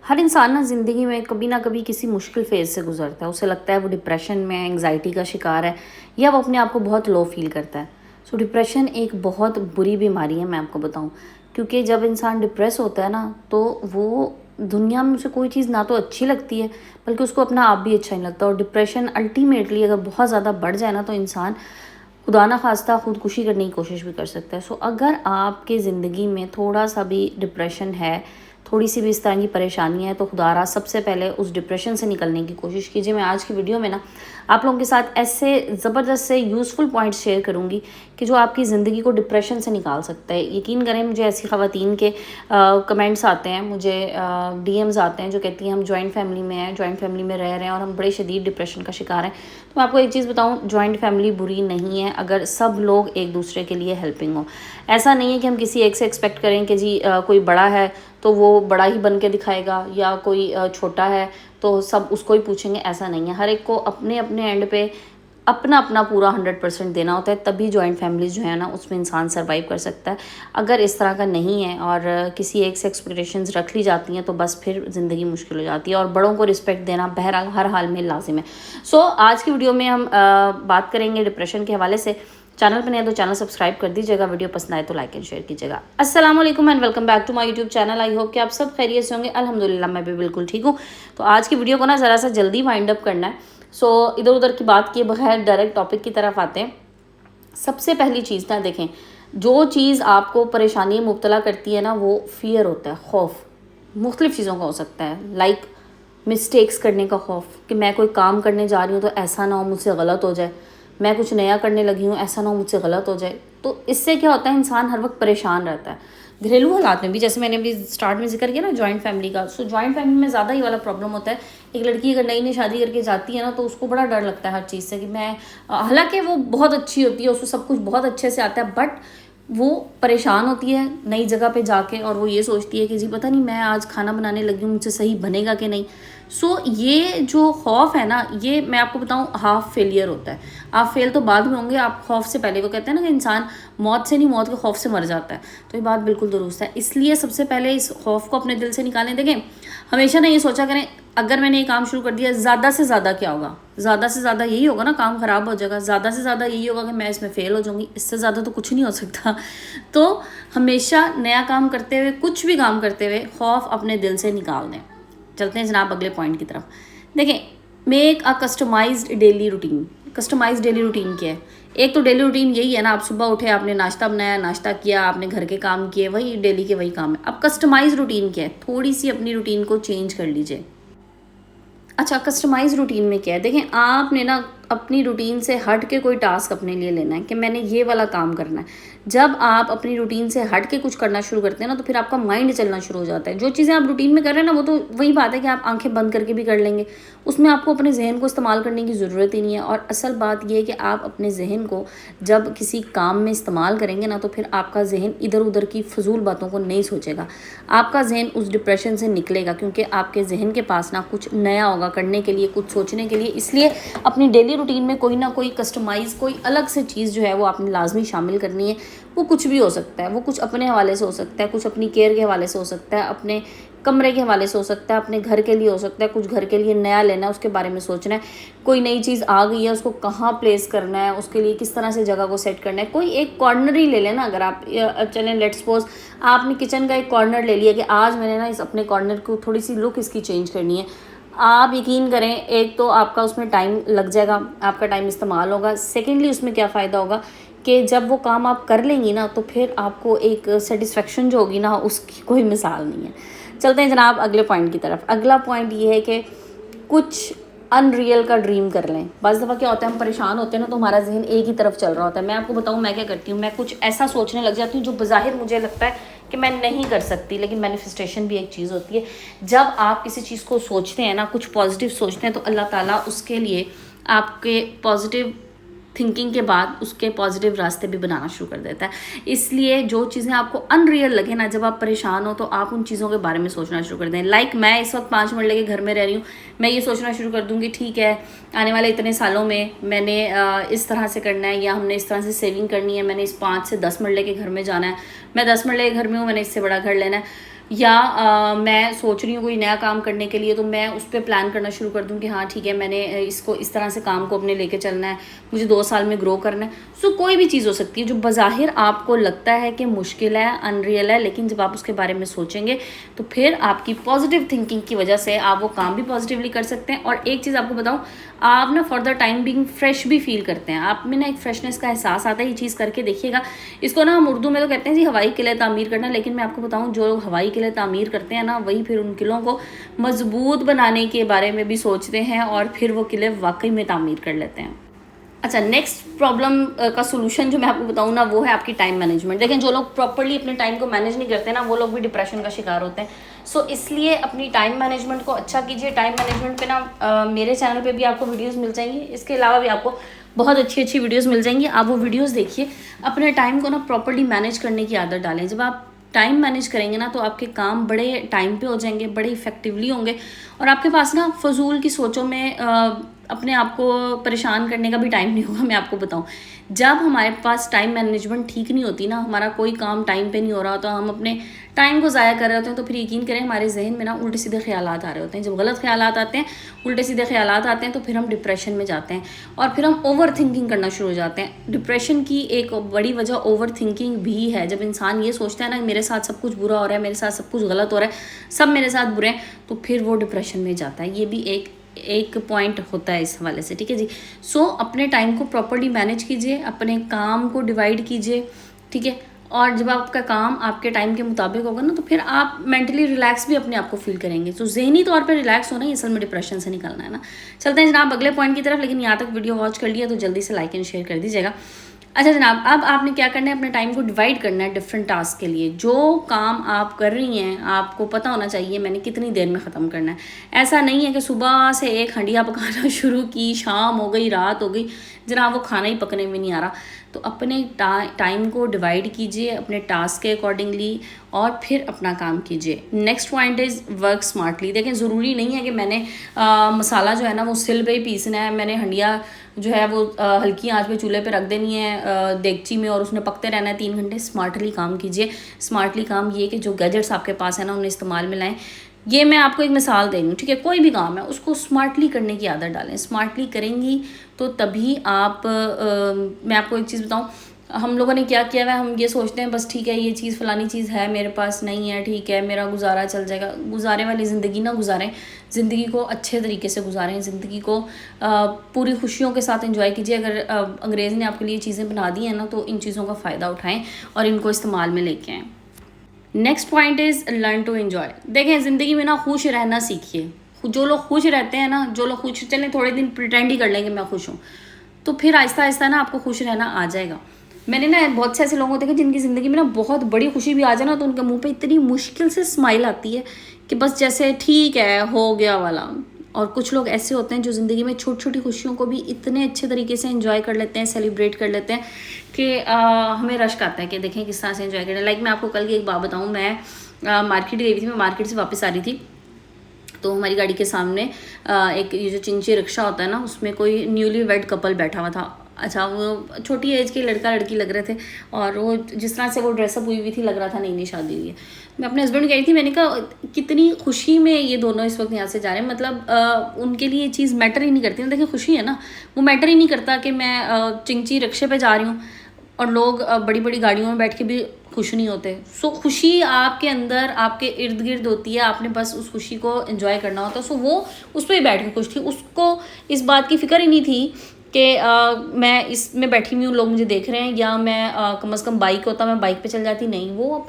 हर इंसान ना ज़िंदगी में कभी ना कभी किसी मुश्किल फेज़ से गुजरता है। उसे लगता है वो डिप्रेशन में है, एंग्जाइटी का शिकार है या वो अपने आप को बहुत लो फील करता है। सो डिप्रेशन एक बहुत बुरी बीमारी है, मैं आपको बताऊं। क्योंकि जब इंसान डिप्रेस होता है ना, तो वो दुनिया में उसे कोई चीज़ ना तो अच्छी लगती है, बल्कि उसको अपना आप भी अच्छा नहीं लगता। और डिप्रेशन अल्टीमेटली अगर बहुत ज़्यादा बढ़ जाए ना, तो इंसान खुदा ना खास्ता खुदकुशी करने की कोशिश भी कर सकता है। सो अगर आपके ज़िंदगी में थोड़ा सा भी डिप्रेशन है, थोड़ी सी भी इस तरह की परेशानी है, तो खुदारा सबसे पहले उस डिप्रेशन से निकलने की कोशिश कीजिए। मैं आज की वीडियो में ना आप लोगों के साथ ऐसे ज़बरदस्त से यूज़फुल पॉइंट्स शेयर करूँगी कि जो आपकी ज़िंदगी को डिप्रेशन से निकाल सकता है। यकीन करें, मुझे ऐसी ख़वातीन के कमेंट्स आते हैं, मुझे डीएम्स आते हैं जो कहती हैं हम जॉइंट फैमिली में हैं, जॉइंट फैमिली में रह रहे हैं और हम बड़े शदीद डिप्रेशन का शिकार हैं। तो मैं आपको एक चीज़ बताऊँ, जॉइंट फैमिली बुरी नहीं है अगर सब लोग एक दूसरे के लिए हेल्पिंग हो। ऐसा नहीं है कि हम किसी एक से एक्सपेक्ट करें कि जी कोई बड़ा है तो वो बड़ा ही बन के दिखाएगा, या कोई छोटा है तो सब उसको ही पूछेंगे। ऐसा नहीं है। हर एक को अपने अपने एंड पे अपना अपना पूरा 100% देना होता है, तभी जॉइंट फैमिलीज़ जो है ना, उसमें इंसान सर्वाइव कर सकता है। अगर इस तरह का नहीं है और किसी एक से एक्सपेक्टेशंस रख ली जाती हैं, तो बस फिर ज़िंदगी मुश्किल हो जाती है। और बड़ों को रिस्पेक्ट देना बहरहाल हर हाल में लाजिम है। सो आज की वीडियो में हम बात करेंगे डिप्रेशन के हवाले से। चैनल पर नहीं तो चैनल सब्सक्राइब कर दीजिएगा, वीडियो पसंद आए तो लाइक एंड शेयर कीजिएगा। अस्सलाम वालेकुम and welcome back to my YouTube channel. I hope कि आप सब खैरियत से होंगे। अल्हम्दुलिल्लाह मैं भी बिल्कुल ठीक हूँ। तो आज की वीडियो को ना ज़रा सा जल्दी वाइंड अप करना है। सो इधर उधर की बात किए बगैर डायरेक्ट टॉपिक की तरफ आते हैं। सबसे पहली चीज़ ना देखें, जो चीज़ आपको परेशानी में मुब्तला करती है ना, वो फियर होता है, खौफ। मुख्तलिफ़ चीज़ों का हो सकता है, लाइक मिस्टेक्स करने का खौफ कि मैं कोई काम करने जा रही हूँ तो ऐसा ना हो मुझसे गलत हो जाए, मैं कुछ नया करने लगी हूँ ऐसा ना हो मुझसे गलत हो जाए। तो इससे क्या होता है, इंसान हर वक्त परेशान रहता है। घरेलू हालात में भी, जैसे मैंने अभी स्टार्ट में जिक्र किया ना जॉइंट फैमिली का, सो जॉइंट फैमिली में ज़्यादा ही वाला प्रॉब्लम होता है। एक लड़की अगर नई नई शादी करके जाती है ना, तो उसको बड़ा डर लगता है हर चीज़ से कि मैं, हालांकि वो बहुत अच्छी होती है, उसको सब कुछ बहुत अच्छे से आता है, बट वो परेशान होती है नई जगह पे जाके, और वो ये सोचती है कि जी पता नहीं मैं आज खाना बनाने लगी हूँ, मुझसे सही बनेगा कि नहीं। सो ये जो खौफ है ना, ये मैं आपको बताऊँ हाफ फेलियर होता है। आप फेल तो बाद में होंगे, आप खौफ से पहले। वो कहते हैं ना कि इंसान मौत से नहीं, मौत के खौफ से मर जाता है। तो ये बात बिल्कुल दुरुस्त है। इसलिए सबसे पहले इस खौफ को अपने दिल से निकालें। देखें, हमेशा ना ये सोचा करें अगर मैंने ये काम शुरू कर दिया, ज़्यादा से ज़्यादा क्या होगा, ज़्यादा से ज़्यादा यही होगा ना, काम ख़राब हो जाएगा। ज़्यादा से ज़्यादा यही होगा कि मैं इसमें फ़ेल हो जाऊँगी, इससे ज़्यादा तो कुछ नहीं हो सकता। तो हमेशा नया काम करते हुए, कुछ भी काम करते हुए, खौफ अपने दिल से निकाल दें। चलते हैं जनाब अगले पॉइंट की तरफ। देखें, make a customised daily routine. Customised daily routine क्या है? एक तो डेली रूटीन यही है ना, आप सुबह उठे, आपने नाश्ता बनाया, नाश्ता किया, आपने घर के काम किए, वही डेली के वही काम है। अब कस्टमाइज्ड रूटीन क्या है? थोड़ी सी अपनी रूटीन को चेंज कर लीजिए। अच्छा, कस्टमाइज रूटीन में क्या है? देखें, आपने ना अपनी रूटीन से हट के कोई टास्क अपने लिए लेना है कि मैंने ये वाला काम करना है। जब आप अपनी रूटीन से हट के कुछ करना शुरू करते हैं ना, तो फिर आपका माइंड चलना शुरू हो जाता है। जो चीज़ें आप रूटीन में कर रहे हैं ना, वो तो वही बात है कि आप आंखें बंद करके भी कर लेंगे। उसमें आपको अपने जहन को इस्तेमाल करने की ज़रूरत ही नहीं है। और असल बात यह है कि आप अपने जहन को जब किसी काम में इस्तेमाल करेंगे ना, तो फिर आपका जहन इधर उधर की फजूल बातों को नहीं सोचेगा। आपका जहन उस डिप्रेशन से निकलेगा, क्योंकि आपके जहन के पास ना कुछ नया होगा करने के लिए, कुछ सोचने के लिए। इसलिए अपनी डेली रूटीन में कोई ना कोई कस्टमाइज़, कोई अलग से चीज़ जो है वो आपने लाजमी शामिल करनी है। वो कुछ भी हो सकता है, वो कुछ अपने हवाले से हो सकता है, कुछ अपनी केयर के हवाले से हो सकता है, अपने कमरे के हवाले से हो सकता है, अपने घर के लिए हो सकता है, कुछ घर के लिए नया लेना है, उसके बारे में सोचना है। कोई नई चीज़ आ गई है, उसको कहाँ प्लेस करना है, उसके लिए किस तरह से जगह को सेट करना है। कोई एक कॉर्नर ही ले लेना। अगर आप चलें, लेट्स सपोज आपने किचन का एक कॉर्नर ले लिया कि आज मैंने ना इस अपने कॉर्नर को थोड़ी सी लुक इसकी चेंज करनी है। आप यकीन करें, एक तो आपका उसमें टाइम लग जाएगा, आपका टाइम इस्तेमाल होगा। सेकेंडली उसमें क्या फ़ायदा होगा कि जब वो काम आप कर लेंगी ना, तो फिर आपको एक सेटिस्फेक्शन जो होगी ना, उसकी कोई मिसाल नहीं है। चलते हैं जनाब अगले पॉइंट की तरफ। अगला पॉइंट ये है कि कुछ अनरियल का ड्रीम कर लें। बस दफ़ा क्या होता है, हम परेशान होते हैं ना, तो हमारा जहन एक ही तरफ चल रहा होता है। मैं आपको बताऊं मैं क्या करती हूँ, मैं कुछ ऐसा सोचने लग जाती हूँ जो बज़ाहिर मुझे लगता है कि मैं नहीं कर सकती, लेकिन मैनिफेस्टेशन भी एक चीज़ होती है। जब आप किसी चीज़ को सोचते हैं ना, कुछ पॉजिटिव सोचते हैं, तो अल्लाह ताला उसके लिए आपके पॉजिटिव थिंकिंग के बाद उसके पॉजिटिव रास्ते भी बनाना शुरू कर देता है। इसलिए जो चीज़ें आपको अनरियल लगे ना, जब आप परेशान हो, तो आप उन चीज़ों के बारे में सोचना शुरू कर दें। लाइक मैं इस वक्त 5 मरले के घर में रह रही हूँ, मैं ये सोचना शुरू कर दूँगी ठीक है, आने वाले इतने सालों में मैंने इस तरह से करना है, या हमने इस तरह से सेविंग करनी है, मैंने इस 5 से 10 मरले के घर में जाना है, मैं 10 मरले के घर में हूँ, मैंने इससे बड़ा घर लेना है। या मैं सोच रही हूँ कोई नया काम करने के लिए, तो मैं उस पर प्लान करना शुरू कर दूँ कि हाँ ठीक है, मैंने इसको इस तरह से काम को अपने लेके चलना है, मुझे 2 साल में ग्रो करना है। सो कोई भी चीज़ हो सकती है जो बज़ाहिर आपको लगता है कि मुश्किल है, अनरियल है, लेकिन जब आप उसके बारे में सोचेंगे तो फिर आपकी पॉजिटिव थिंकिंग की वजह से आप वो काम भी पॉजिटिवली कर सकते हैं। और एक चीज़ आपको बताऊँ, आप ना for the time being fresh भी फील करते हैं, आप में ना एक फ्रेशनेस का एहसास आता है। ये चीज़ करके देखिएगा। इसको ना हम उर्दू में तो कहते हैं जी हवाई किले तामीर करना, लेकिन मैं आपको बताऊं, जो लोग हवाई किले तामीर करते हैं ना, वही फिर उन किलों को मजबूत बनाने के बारे में भी सोचते हैं और फिर वो किले वाकई में तामीर कर लेते हैं। अच्छा, नेक्स्ट प्रॉब्लम का सोल्यूशन जो मैं आपको बताऊँ ना, वो है आपकी टाइम मैनेजमेंट। देखें, जो लोग प्रॉपर्ली अपने टाइम को मैनेज नहीं करते ना, वो लोग भी डिप्रेशन का शिकार होते हैं। सो इसलिए अपनी टाइम मैनेजमेंट को अच्छा कीजिए। टाइम मैनेजमेंट पे ना मेरे चैनल पे भी आपको वीडियोस मिल जाएंगी, इसके अलावा भी आपको बहुत अच्छी अच्छी वीडियोस मिल जाएंगी। आप वो वीडियोस देखिए, अपने टाइम को ना प्रॉपर्ली मैनेज करने की आदत डालें। जब आप टाइम मैनेज करेंगे ना, तो आपके काम बड़े टाइम पे हो जाएंगे, बड़े इफेक्टिवली होंगे, और आपके पास ना फजूल की सोचों में अपने आप को परेशान करने का भी टाइम नहीं होगा। मैं आपको बताऊं, जब हमारे पास टाइम मैनेजमेंट ठीक नहीं होती ना, हमारा कोई काम टाइम पे नहीं हो रहा होता, हम अपने टाइम को ज़ाया कर रहे होते हैं, तो फिर यकीन करें हमारे जहन में ना उल्टे सीधे ख्यालात आ रहे होते हैं। जब गलत ख्यालात आते हैं, उल्टे सीधे ख्यालात आते हैं, तो फिर हम डिप्रेशन में जाते हैं और फिर हम ओवर थिंकिंग करना शुरू हो जाते हैं। डिप्रेशन की एक बड़ी वजह ओवर थिंकिंग भी है। जब इंसान ये सोचता है ना, मेरे साथ सब कुछ बुरा हो रहा है, मेरे साथ सब कुछ गलत हो रहा है, सब मेरे साथ बुरे हैं, तो फिर वो डिप्रेशन में जाता है। ये भी एक पॉइंट होता है इस हवाले से, ठीक है जी। सो अपने टाइम को प्रॉपर्ली मैनेज कीजिए, अपने काम को डिवाइड कीजिए, ठीक है। और जब आपका काम आपके टाइम के मुताबिक होगा ना, तो फिर आप मेंटली रिलैक्स भी अपने आप को फील करेंगे। तो ज़हनी तौर पे रिलैक्स होना ही असल में डिप्रेशन से निकलना है ना। चलते हैं जनाब अगले पॉइंट की तरफ, लेकिन यहाँ तक वीडियो वॉच कर लिया तो जल्दी से लाइक एंड शेयर कर दीजिएगा। अच्छा जनाब, अब आपने क्या करना है, अपने टाइम को डिवाइड करना है डिफरेंट टास्क के लिए। जो काम आप कर रही हैं, आपको पता होना चाहिए मैंने कितनी देर में ख़त्म करना है। ऐसा नहीं है कि सुबह से एक हंडिया पकाना शुरू की, शाम हो गई, रात हो गई, जनाब वो खाना ही पकने में नहीं आ रहा। तो अपने टाइम को डिवाइड कीजिए अपने टास्क के अकॉर्डिंगली और फिर अपना काम कीजिए। Next point is work smartly. देखें, ज़रूरी नहीं है कि मैंने मसाला जो है ना वो सिल पे ही पीसना है, मैंने हंडिया जो है वो हल्की आंच पे चूल्हे पे रख देनी है देगची में, और उसमें पकते रहना है 3 घंटे। स्मार्टली काम कीजिए। स्मार्टली काम ये कि जो गैजेट्स आपके पास है ना, उन्हें इस्तेमाल में लाएं। ये मैं आपको एक मिसाल दे रही हूँ, ठीक है। कोई भी काम है उसको स्मार्टली करने की आदत डालें। स्मार्टली करेंगी तो तभी आप मैं आपको एक चीज़ बताऊँ, हम लोगों ने क्या किया है, हम ये सोचते हैं बस ठीक है, ये चीज़ फलानी चीज़ है मेरे पास, नहीं है ठीक है, मेरा गुजारा चल जाएगा। गुजारे वाली ज़िंदगी ना गुजारें, ज़िंदगी को अच्छे तरीके से गुजारें, ज़िंदगी को पूरी खुशियों के साथ एंजॉय कीजिए। अगर अंग्रेज़ ने आपके लिए चीज़ें बना दी हैं ना, तो इन चीज़ों का फ़ायदा उठाएँ और इनको इस्तेमाल में लेके आएँ। Next point is learn to enjoy. देखें, ज़िंदगी में ना खुश रहना सीखिए। जो लोग खुश रहते हैं ना, जो लोग खुश, चलें थोड़े दिन प्रिटेंड ही कर लेंगे मैं खुश हूँ, तो फिर आहिस्ता आहिस्ता ना आपको खुश रहना आ जाएगा। मैंने ना बहुत से ऐसे लोगों को देखे जिनकी ज़िंदगी में ना बहुत बड़ी खुशी भी आ जाए ना, तो उनके मुंह पे इतनी मुश्किल से स्माइल आती है कि बस जैसे ठीक है, हो गया वाला। और कुछ लोग ऐसे होते हैं जो ज़िंदगी में छोटी छोटी खुशियों को भी इतने अच्छे तरीके से एंजॉय कर लेते हैं, सेलिब्रेट कर लेते हैं कि हमें रश्क आता है कि देखें किस तरह से एंजॉय करें। लाइक मैं आपको कल की एक बात बताऊँ, मैं मार्केट गई थी, मैं मार्केट से वापस आ रही थी, तो हमारी गाड़ी के सामने एक ये जो चिंची रिक्शा होता है ना, उसमें कोई न्यूली वेड कपल बैठा हुआ था। अच्छा, वो छोटी एज के लड़का लड़की लग रहे थे, और वो जिस तरह से वो ड्रेसअप हुई हुई थी, लग रहा था नई नई शादी हुई है। मैं अपने हस्बैंड गई थी, मैंने कहा कितनी खुशी में ये दोनों इस वक्त यहाँ से जा रहे हैं। मतलब उनके लिए ये चीज़ मैटर ही नहीं करती ना। देखिए, खुशी है ना, वो मैटर ही नहीं करता कि मैं चिंची रिक्शे पे जा रही हूँ और लोग बड़ी बड़ी गाड़ियों में बैठ के भी खुश नहीं होते। सो खुशी आपके अंदर, आपके इर्द गिर्द होती है, आपने बस उस खुशी को एंजॉय करना होता है। सो वो उस पर ही बैठ के खुश थी, उसको इस बात की फ़िक्र ही नहीं थी कि मैं इसमें बैठी हुई हूँ, लोग मुझे देख रहे हैं, या मैं कम से कम बाइक होता मैं बाइक पे चल जाती। नहीं, वो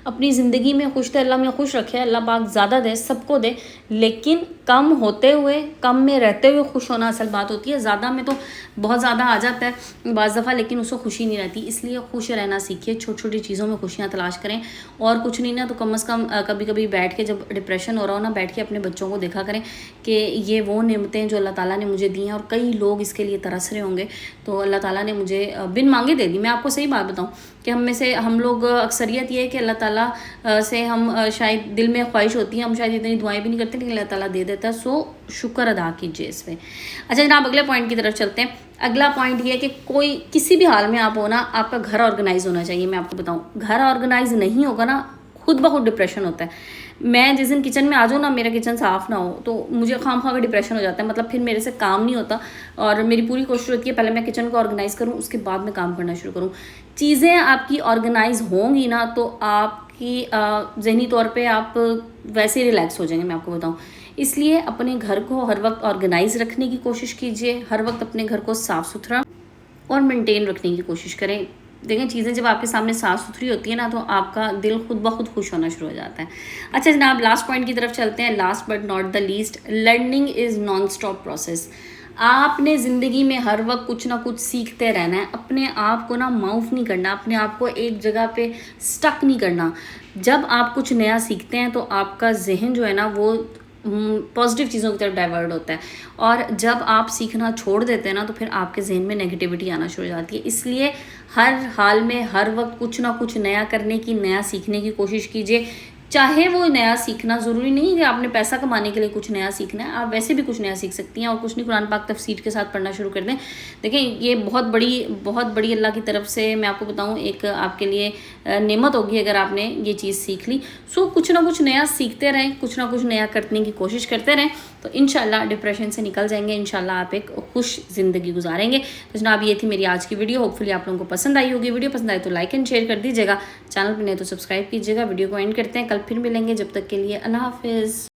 अपनी ज़िंदगी में खुश थे। अल्लाह में खुश रखे, अल्लाह पाक ज़्यादा दे, सबको दे, लेकिन कम होते हुए, कम में रहते हुए खुश होना असल बात होती है। ज़्यादा में तो बहुत ज़्यादा आ जाता है बाज़ दफ़ा, लेकिन उसको खुशी नहीं रहती। इसलिए खुश रहना सीखिए, छोटी छोटी चीज़ों में खुशियाँ तलाश करें। और कुछ नहीं ना तो कम से कम कभी कभी बैठ के, जब डिप्रेशन हो रहा हो ना, बैठ के अपने बच्चों को देखा करें कि ये वो नेमतें जो अल्लाह ताला ने मुझे दी हैं, और कई लोग इसके लिए तरस रहे होंगे, तो अल्लाह ताला ने मुझे बिन मांगे दे दी। मैं आपको सही बात बताऊं कि हम लोग अक्सरियत ये है कि अल्लाह ताला से हम शायद दिल में ख्वाहिश होती है, हम शायद इतनी दुआएं भी नहीं करते, लेकिन अल्लाह ताला दे देता है। सो शुक्र अदा कीजिए इस पर। अच्छा जनाब, अगले पॉइंट की तरफ चलते हैं। अगला पॉइंट ये है कि कोई किसी भी हाल में आप हो ना, आपका घर ऑर्गेनाइज होना चाहिए। मैं आपको बताऊँ, घर ऑर्गेनाइज नहीं होगा ना, खुद ब खुद डिप्रेशन होता है। मैं जिस दिन किचन में आ जाऊँ ना, मेरा किचन साफ़ ना हो, तो मुझे खामखा का डिप्रेशन हो जाता है। मतलब फिर मेरे से काम नहीं होता और मेरी पूरी कोशिश होती है पहले मैं किचन को ऑर्गेनाइज़ करूँ, उसके बाद मैं काम करना शुरू करूँ। चीज़ें आपकी ऑर्गेनाइज़ होंगी ना तो आपकी ज़हनी तौर पे आप वैसे ही रिलैक्स हो जाएंगे, मैं आपको बताऊँ। इसलिए अपने घर को हर वक्त ऑर्गेनाइज़ रखने की कोशिश कीजिए, हर वक्त अपने घर को साफ़ सुथरा और मेंटेन रखने की कोशिश करें। देखें, चीज़ें जब आपके सामने साफ़ सुथरी होती है ना, तो आपका दिल खुद ब खुद खुश होना शुरू हो जाता है। अच्छा जनाब, लास्ट पॉइंट की तरफ चलते हैं। Last but not the least, learning is non stop process. आपने ज़िंदगी में हर वक्त कुछ ना कुछ सीखते रहना है। अपने आप को ना माउफ नहीं करना, अपने आप को एक जगह पे स्टक नहीं करना। जब आप कुछ नया सीखते हैं तो आपका जहन जो है ना वो पॉजिटिव चीज़ों की तरफ डाइवर्ट होता है, और जब आप सीखना छोड़ देते हैं ना तो फिर आपके जहन में नेगेटिविटी आना शुरू हो जाती है। इसलिए हर हाल में हर वक्त कुछ ना कुछ नया करने की, नया सीखने की कोशिश कीजिए। चाहे वो नया सीखना ज़रूरी नहीं कि आपने पैसा कमाने के लिए कुछ नया सीखना है, आप वैसे भी कुछ नया सीख सकती हैं। और कुछ नहीं, कुरान पाक तफसीर के साथ पढ़ना शुरू कर दें। देखें, ये बहुत बड़ी अल्लाह की तरफ से मैं आपको बताऊं एक आपके लिए नेमत होगी अगर आपने ये चीज़ सीख ली। सो कुछ ना कुछ नया सीखते रहें, कुछ ना कुछ नया करने की कोशिश करते रहें, तो इंशाल्लाह डिप्रेशन से निकल जाएंगे। इंशाल्लाह आप एक खुश ज़िंदगी गुजारेंगे। तो जनाब, ये थी मेरी आज की वीडियो। होपफुली आप लोगों को पसंद आई होगी। वीडियो पसंद आए तो लाइक एंड शेयर कर दीजिएगा, चैनल पर नहीं तो सब्सक्राइब कीजिएगा। वीडियो को एंड करते हैं, कल फिर मिलेंगे। जब तक के लिए अल्लाह हाफिज़।